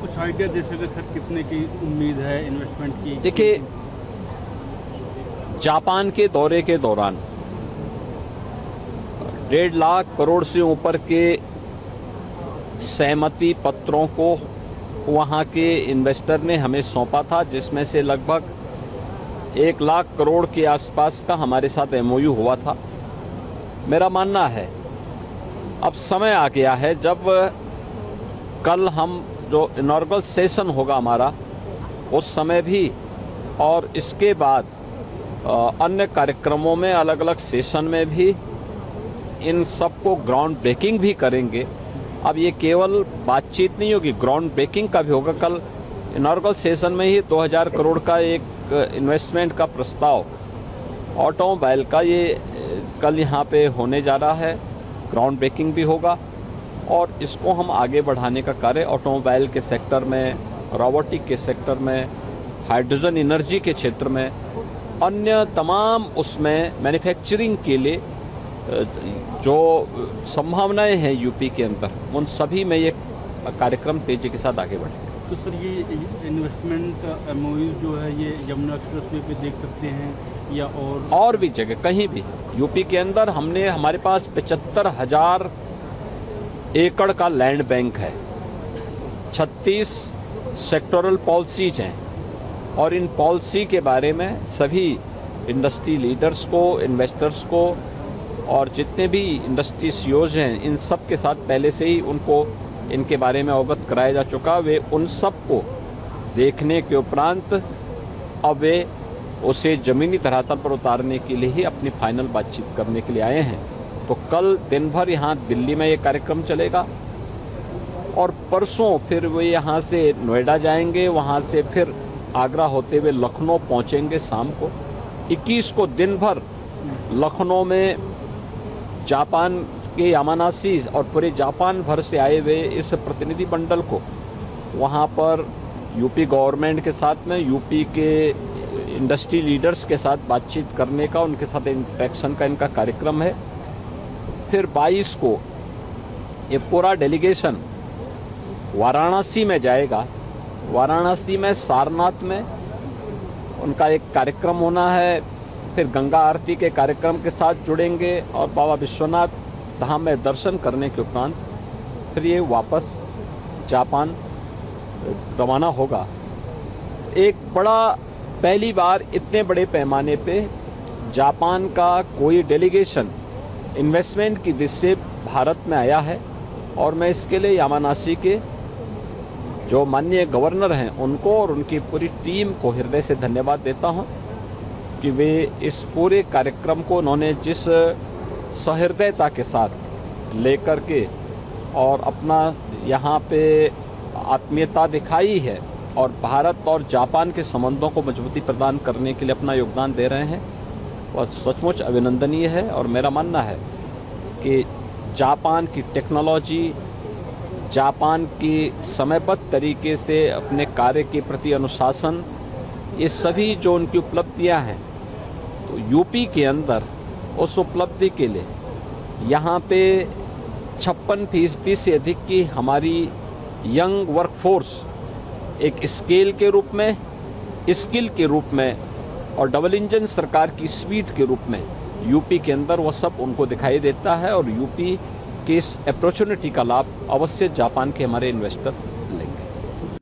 कुछ आइडिया दे सके सर, कितने की उम्मीद है इन्वेस्टमेंट की? देखिए, जापान के दौरे के दौरान 1.5 लाख करोड़ से ऊपर के सहमति पत्रों को वहां के इन्वेस्टर ने हमें सौंपा था, जिसमें से लगभग 1 लाख करोड़ के आसपास का हमारे साथ एमओयू हुआ था। मेरा मानना है अब समय आ गया है, जब कल हम जो इनॉग्रेशन सेशन होगा हमारा, उस समय भी और इसके बाद अन्य कार्यक्रमों में, अलग अलग सेशन में भी इन सबको ग्राउंड ब्रेकिंग भी करेंगे। अब ये केवल बातचीत नहीं होगी, ग्राउंड ब्रेकिंग का भी होगा। कल इनॉग्रेशन सेशन में ही 2000 करोड़ का एक इन्वेस्टमेंट का प्रस्ताव ऑटोमोबाइल का ये कल यहाँ पे होने जा रहा है, ग्राउंड ब्रेकिंग भी होगा और इसको हम आगे बढ़ाने का कार्य ऑटोमोबाइल के सेक्टर में, रोबोटिक के सेक्टर में, हाइड्रोजन एनर्जी के क्षेत्र में, अन्य तमाम उसमें मैन्युफैक्चरिंग के लिए जो संभावनाएं हैं यूपी के अंदर, उन सभी में ये कार्यक्रम तेजी के साथ आगे बढ़ेगा। तो सर, ये इन्वेस्टमेंट एमओयू जो है ये यमुना एक्सप्रेसवे पे देख सकते हैं या और भी जगह, कहीं भी यूपी के अंदर हमने, हमारे पास 75,000 एकड़ का लैंड बैंक है, 36 सेक्टोरल पॉलिसीज हैं और इन पॉलिसी के बारे में सभी इंडस्ट्री लीडर्स को, इन्वेस्टर्स को और जितने भी इंडस्ट्री सीईओज हैं, इन सब के साथ पहले से ही उनको इनके बारे में अवगत कराया जा चुका। वे उन सब को देखने के उपरांत अब वे उसे जमीनी धरातल पर उतारने के लिए ही अपनी फाइनल बातचीत करने के लिए आए हैं। तो कल दिन भर यहाँ दिल्ली में ये कार्यक्रम चलेगा और परसों फिर वे यहाँ से नोएडा जाएंगे, वहाँ से फिर आगरा होते हुए लखनऊ पहुँचेंगे शाम को। 21 को दिन भर लखनऊ में जापान के यामानाशी और पूरे जापान भर से आए हुए इस प्रतिनिधि मंडल को वहाँ पर यूपी गवर्नमेंट के साथ में, यूपी के इंडस्ट्री लीडर्स के साथ बातचीत करने का, उनके साथ इंटरेक्शन का इनका कार्यक्रम है। फिर 22 को ये पूरा डेलीगेशन वाराणसी में जाएगा। वाराणसी में सारनाथ में उनका एक कार्यक्रम होना है। फिर गंगा आरती के कार्यक्रम के साथ जुड़ेंगे और बाबा विश्वनाथ धाम में दर्शन करने के उपरांत फिर ये वापस जापान रवाना होगा। एक बड़ा, पहली बार इतने बड़े पैमाने पे जापान का कोई डेलीगेशन इन्वेस्टमेंट की दृष्टि से भारत में आया है और मैं इसके लिए यामानाशी के जो माननीय गवर्नर हैं उनको और उनकी पूरी टीम को हृदय से धन्यवाद देता हूं कि वे इस पूरे कार्यक्रम को उन्होंने जिस सहृदयता के साथ लेकर के और अपना यहाँ पे आत्मीयता दिखाई है और भारत और जापान के संबंधों को मजबूती प्रदान करने के लिए अपना योगदान दे रहे हैं, वह सचमुच अभिनंदनीय है। और मेरा मानना है कि जापान की टेक्नोलॉजी, जापान की समयबद्ध तरीके से अपने कार्य के प्रति अनुशासन, ये सभी जो उनकी उपलब्धियां हैं, तो यूपी के अंदर उस उपलब्धि के लिए यहाँ पे 56% से अधिक की हमारी यंग वर्कफोर्स एक स्केल के रूप में, स्किल के रूप में और डबल इंजन सरकार की स्पीड के रूप में यूपी के अंदर वह सब उनको दिखाई देता है और यूपी के इस अपॉर्चुनिटी का लाभ अवश्य जापान के हमारे इन्वेस्टर लेंगे।